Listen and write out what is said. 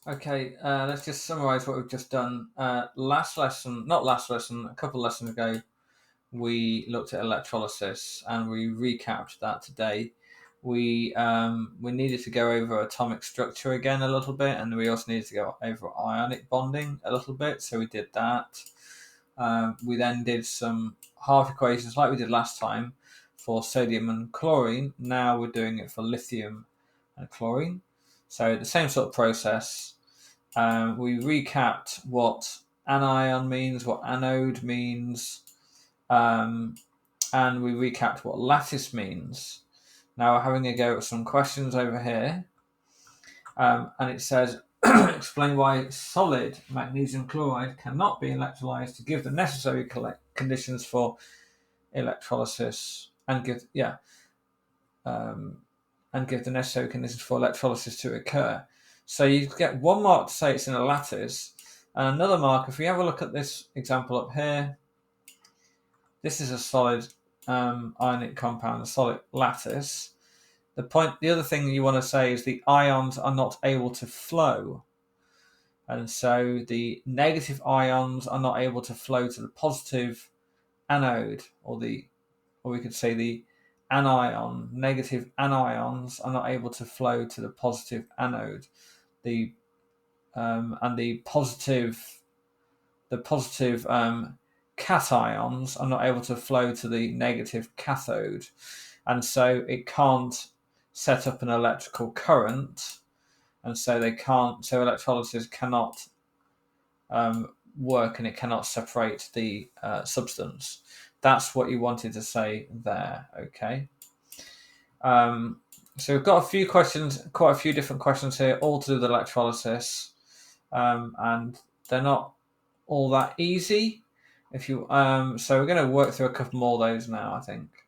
Okay, let's just summarize what we've just done. Last lesson, not last lesson, a couple of lessons ago, we looked at electrolysis and we recapped that today. We needed to go over atomic structure again a little bit, and we also needed to go over ionic bonding a little bit. So we did that. We then did some half equations like we did last time for sodium and chlorine. Now we're doing it for lithium and chlorine. So the same sort of process. We recapped what anion means, what anode means, and we recapped what lattice means. Now we're having a go at some questions over here, and it says, explain why solid magnesium chloride cannot be electrolyzed to give the necessary conditions for electrolysis and give the necessary conditions for electrolysis to occur. So you get 1 mark to say it's in a lattice, and another mark, if we have a look at this example up here, this is a solid ionic compound, a solid lattice. The other thing you want to say is the ions are not able to flow. And so the negative ions are not able to flow to the positive anode, or we could say the negative anions are not able to flow to the positive anode. And the positive cations are not able to flow to the negative cathode, and so it can't set up an electrical current, and so electrolysis cannot work, and it cannot separate the substance. That's what you wanted to say there. Okay. So we've got a few questions, quite a few different questions here, all to do with electrolysis, and they're not all that easy. So we're going to work through a couple more of those now, I think.